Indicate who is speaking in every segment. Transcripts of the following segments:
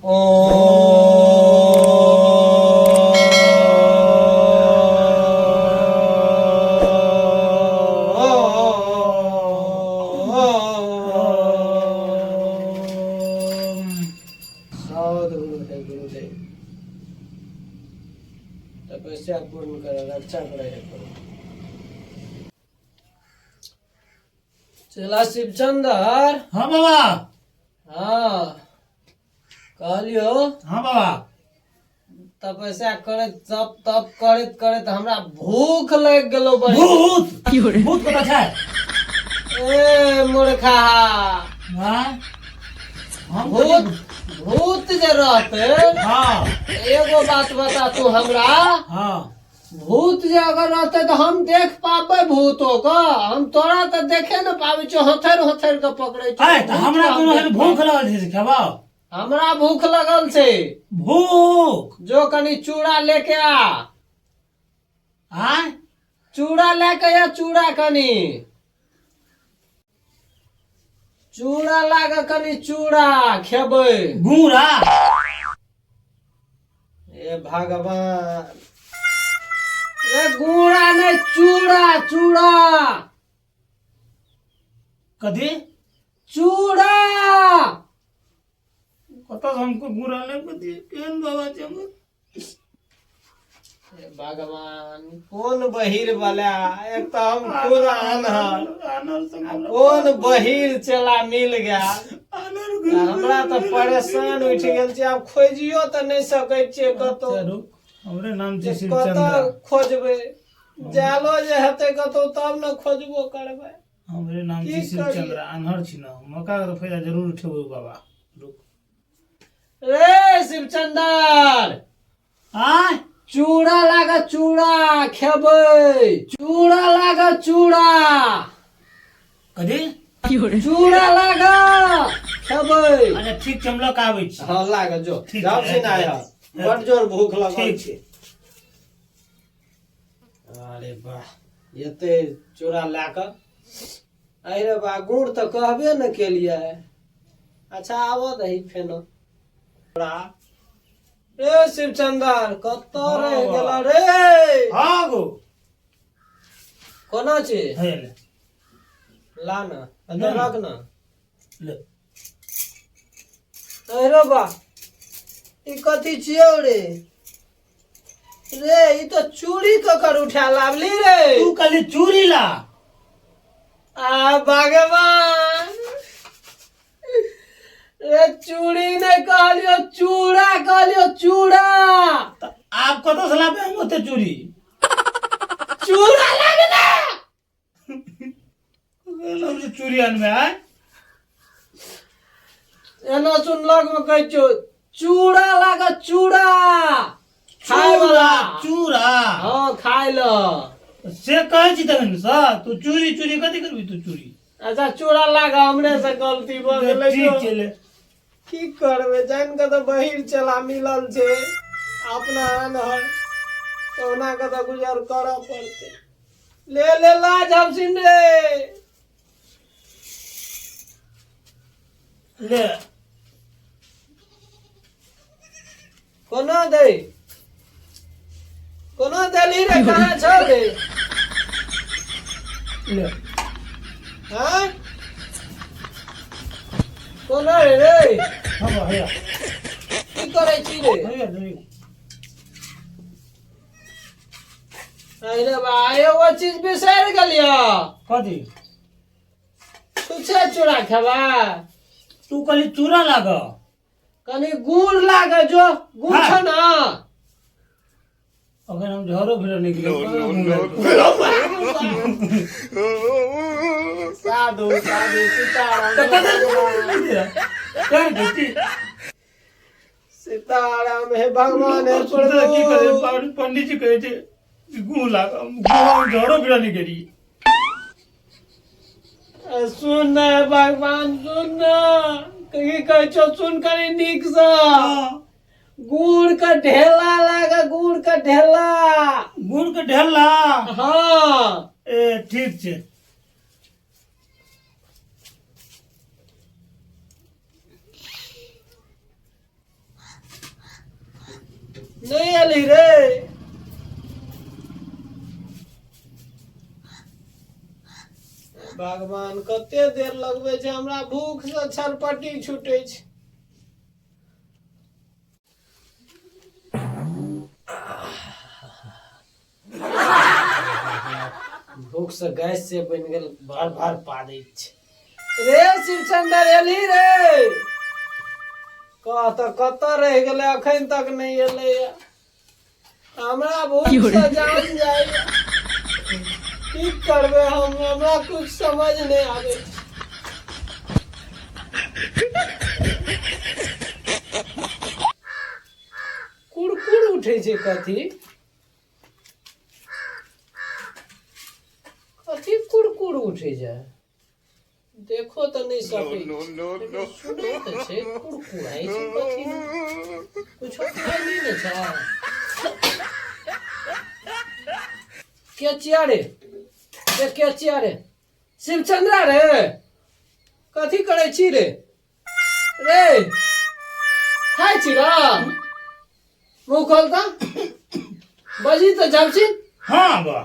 Speaker 1: तपस्या पूर्ण कर रक्षा करे करो। चला शिवचंदर।
Speaker 2: हाँ बाबा।
Speaker 1: हाँ कहलियो।
Speaker 2: हाँ बाबा।
Speaker 1: तपस्या करे तप तप करत करत हमरा भूख लग गेलो बड़ी।
Speaker 2: भूत भूत कत छै?
Speaker 1: ए मूर्खा।
Speaker 2: हां हम
Speaker 1: भूत भूत जे रहते।
Speaker 2: हाँ
Speaker 1: एगो बात बता तू हमरा।
Speaker 2: हाँ
Speaker 1: भूत जे अगर रहते तो हम देख पाबे भूतों को। हम तोरा तो देखे न पाबे छो। हथर हथर के पकड़े छो।
Speaker 2: आय त हमरा कोनो है भूख लगल छै खेबा।
Speaker 1: हमरा भूख लगल छै।
Speaker 2: भूख
Speaker 1: जो कनी चूड़ा लेके आ।
Speaker 2: आय
Speaker 1: चूड़ा लेके आ चूड़ा कनी। चूड़ा लागे कनी चूड़ा खेबै।
Speaker 2: गुड़ा
Speaker 1: ए भगवान। ए गुड़ा नहीं चूड़ा चूड़ा।
Speaker 2: कथी?
Speaker 1: चूड़ा।
Speaker 2: कत हमको गुड़ा नहीं कथी केन बाबा छै हमर?
Speaker 1: ए भगवान कौन बहिर वाला। एक तो हम पूरा अनहर। कौन बहिर चला मिल गया। हमरा तो परेशान उठ गेल छै। अब खोजियो तो नहीं सकै छियै कतो।
Speaker 2: हमरे नाम छै
Speaker 1: कतो
Speaker 2: शिवचंद्र।
Speaker 1: खोजबै जालो जे हेतै कतो तब न खोजबो करबै।
Speaker 2: हमरे नाम छै शिवचंद्र। अनहर छी न मौका के फायदा जरूर उठेबो बाबा। रुक
Speaker 1: रे शिवचंदर।
Speaker 2: आय
Speaker 1: चूड़ा लागा चूड़ा खेबै। चूड़ा लागा चूड़ा।
Speaker 2: कथी?
Speaker 1: चूड़ा लागा खेबै।
Speaker 2: अच्छा ठीक छै हम लऽ के आबै छी।
Speaker 1: हाँ लागा जो
Speaker 2: ठीक
Speaker 1: जाब
Speaker 2: है,
Speaker 1: से ना है। बड़ जोर भूख लगल
Speaker 2: ठीक
Speaker 1: छै। अरे वाह एते चूड़ा लाके। अरे बा गुड़ तो कहबे न केलिए। अच्छा आबो दही फेनो। रे शिवचंदर कतो रह गेला रे।
Speaker 2: हाँ गो
Speaker 1: कोना छै?
Speaker 2: हे ले
Speaker 1: ला न अंदर रख न।
Speaker 2: ले
Speaker 1: अरे बा ई कथी छियौ रे? रे ई तो चूड़ी ककर उठा लावली रे।
Speaker 2: तू कल चूड़ी ला।
Speaker 1: आ भगवान। रे चूड़ी नहीं कहलियो चूड़ा कहलियो चूड़ा।
Speaker 2: आप कत से लाबे हम ओते चूड़ी?
Speaker 1: चूड़ा लगना।
Speaker 2: हम जे चूड़ी आनबे आय।
Speaker 1: एना सुन लग में कहै छो चूड़ा लागा चूड़ा। खाय वाला
Speaker 2: चूड़ा।
Speaker 1: हाँ खाय ल।
Speaker 2: से कहै छी तखन सा तू चूड़ी चूड़ी कथी करबी तू चूड़ी?
Speaker 1: अच्छा चूड़ा लागा हमरे से गलती भ गेलै।
Speaker 2: ठीक छै ले।
Speaker 1: की करबे जान के तो बहिर चला मिलल छे। अपना अनहर कोना के तो गुजर करऽ पड़ते। ले ले लाज हमसिन रे।
Speaker 2: ले
Speaker 1: कोना दे कोना देली रे। कहाँ छौ रे?
Speaker 2: ले
Speaker 1: हाँ कोना रे रे?
Speaker 2: हाँ बा हैया
Speaker 1: की करे छी रे?
Speaker 2: हैया हैया।
Speaker 1: अरे भाई वो चीज बिसर गेलियो।
Speaker 2: कथी?
Speaker 1: छुछे चूड़ा खेबा।
Speaker 2: तू कली चूड़ा लाग।
Speaker 1: कनी गुड़ लागे जो गुड़
Speaker 2: हाँ।
Speaker 1: छ ना।
Speaker 2: अगर हम झरो फिर निकले
Speaker 1: साधु साधु सीताराम सीताराम हे भगवान हे प्रभु।
Speaker 2: पंडित जी कहे थे गु लाग झरो फिर निकली।
Speaker 1: सुन न भगवान सुन न। कहीं कह छो सुन करी नीक सा। गुड़ का ढेला लागा गुड़ का ढेला।
Speaker 2: गुड़ के ढेला।
Speaker 1: हाँ
Speaker 2: ए ठीक छे।
Speaker 1: गेली रे। भगवान कते देर लगबे छै, हमरा भूख से छरपटी छूटे छै। भूख से गैस से बन गेल, भर भर पादै छै। रे शिवचंद्र एली रे, कह तऽ कतऽ रह गेलै, अखन तक नहीं एलै। हमरा भूख से जान जाए, की करबे हम, हमरा कुछ समझ नहीं आवे। कुड़कुड़ उठे छै, कथी कथी कुड़कुड़ उठे छै, देखो तो नहीं सके। सुनै तऽ छै कुड़कुड़ाइ छै, कथी कुछो कहली ने छै। के छिया रे, के छिया रे, शिवचंद्रा रे, कथी करे छी रे? रे खाइ छी रा, मुँह खोल तऽ बजी तऽ जाबछी।
Speaker 2: हाँ बा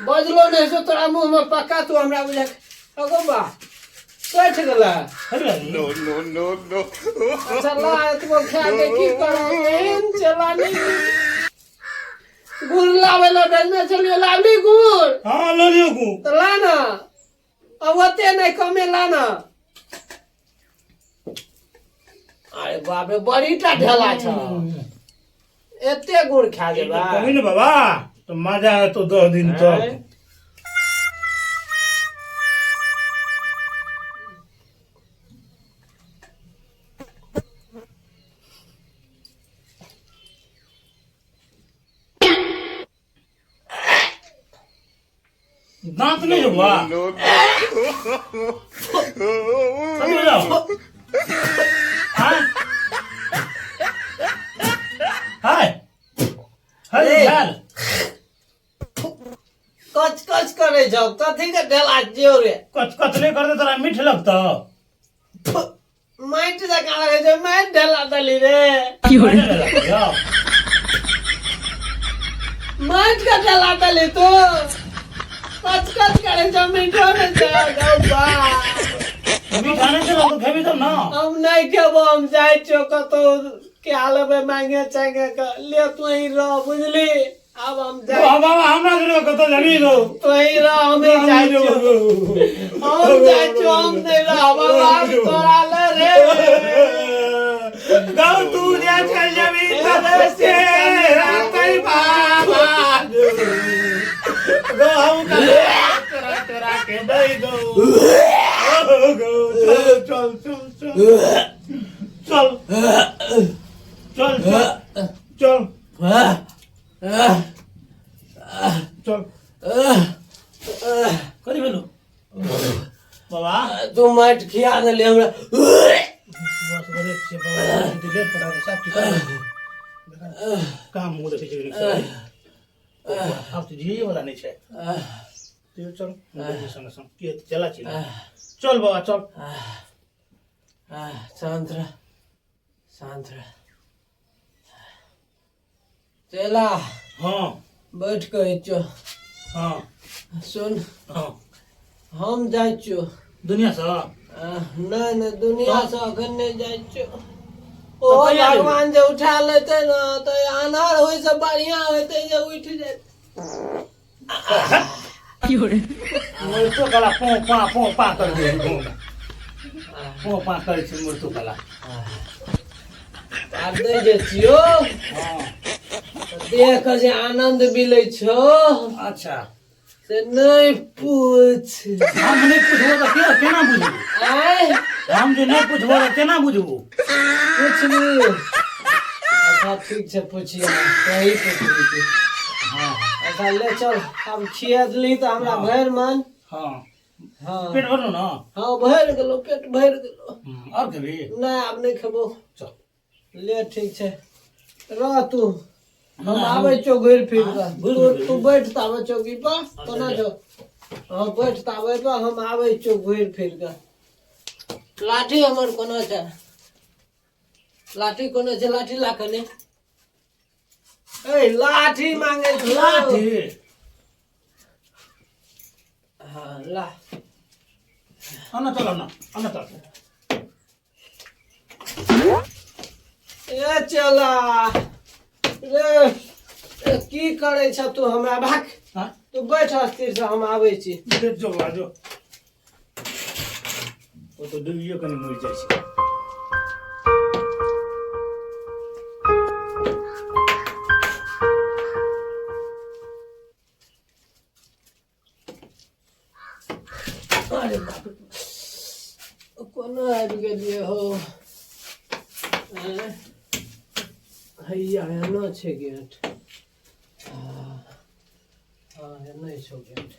Speaker 1: बजलो नहीं सो तोरा मुँह में पक्का, तू हमरा बुझा अगो बा कैठ गेला।
Speaker 2: नो नो नो नो
Speaker 1: अच्छा ला एतबो खा के की करब, एहन चलानी। गुड़ लावे ला भेजने चलिए, लावली गुड़।
Speaker 2: हाँ लो लियो गु
Speaker 1: तो लाना, अब ओते नहीं कमे लाना। अरे बाप रे, बड़ी टा ढेला छ, एते गुड़ खा जेबा।
Speaker 2: कमी ने बाबा, तो मजा है तो 10 दिन तक। दांत नहीं हुआ। समझ जाओ। हाँ? हाय हाय यार,
Speaker 1: कच कच करे जाओ, कथी के ढेला जियो रे।
Speaker 2: कच कचले कर दे, तोरा मीठ लगता।
Speaker 1: माइट जका लगे छै, माइट ढेला दली रे। माइट का ढेला दली तो कच कच करे जाओ, मीठो में जाओ गौबा।
Speaker 2: मीठा नहीं चलो तो खेबी तब ना।
Speaker 1: हम नहीं खेबो, हम जाय छो कतो क्या लेबे मांगे चांगे का, ले तू ही रह बुझली। अब हम जाय,
Speaker 2: बाबा हमरा करे कतो जानी दो।
Speaker 1: तू ही रह, हम ही जाय छो, हम जाय छो, हम नहीं रह बाबा, तोरा ले रे।
Speaker 2: गाँव तू जा चल जाबी तदर से कई बाबा गो हम तेरा तेरा के दई दो। चल चल चल चल चल चल चल करी भेलो बाबा।
Speaker 1: तू माइट खिया देले हमरा।
Speaker 2: बस करे से बाबा दिले पड़ा के सब ठीक काम हो देखे छै। अब तो जी वाला नहीं छै, तू चल संग संग के चला चल बाबा चल।
Speaker 1: शांत रह, शांत रह। चला
Speaker 2: हाँ
Speaker 1: बैठ के चो।
Speaker 2: हाँ
Speaker 1: सुन,
Speaker 2: हाँ
Speaker 1: हम जाय छो
Speaker 2: दुनिया से।
Speaker 1: नहीं नहीं, दुनिया से अखन नहीं जाय छो। ओ
Speaker 2: तो कहिया जेबै?
Speaker 1: भगवान जे उठा लेते न, तो अनार होय से बढ़िया होते जे उठ जाए।
Speaker 2: मृत्यु कला पो पा कर दे पो पा कर छै मृत्यु कला।
Speaker 1: आब दे जे छियो,
Speaker 2: हाँ
Speaker 1: देख जे आनंद मिलै छो
Speaker 2: अच्छा,
Speaker 1: से नहीं पूछ।
Speaker 2: हम नहीं पूछबो तो केना बुझबो?
Speaker 1: आय
Speaker 2: हम जे नहीं पूछबो तो केना बुझबो?
Speaker 1: पूछली। अच्छा ठीक छै, पूछिए, सही पूछली।
Speaker 2: हाँ
Speaker 1: अच्छा ले चल, अब खिया दिली तो हमरा भर मन।
Speaker 2: हाँ
Speaker 1: हाँ
Speaker 2: पेट भरलो ना।
Speaker 1: हाँ भर गेलो, पेट भर गेलो।
Speaker 2: और खेबी?
Speaker 1: नहीं अब नहीं खेबो।
Speaker 2: चल
Speaker 1: ले ठीक छै, रह तू, हम आबै छो घुर फिर के। तू बैठ ताबे चौकी पर, कोना छो? हाँ बैठ ताबे पर, हम आबै छो घुर फिर के। लाठी हमर कोना छै? लाठी कोना छै? लाठी ला कने ए लाठी मांगे छौ।
Speaker 2: लाठी
Speaker 1: हाँ ला
Speaker 2: आना चल आना चल
Speaker 1: ए चला रे की करे छ तू हमरा भाग
Speaker 2: हाँ
Speaker 1: तू बैठ अस्थिर से हम आबै छी।
Speaker 2: देख जो बाजो वो तो डुबियो कनी मर जाय छै।
Speaker 1: अरे बाप रे कोना आबि गेलियै हो। हैया एना छै गेट। हाँ एना छौ गेट।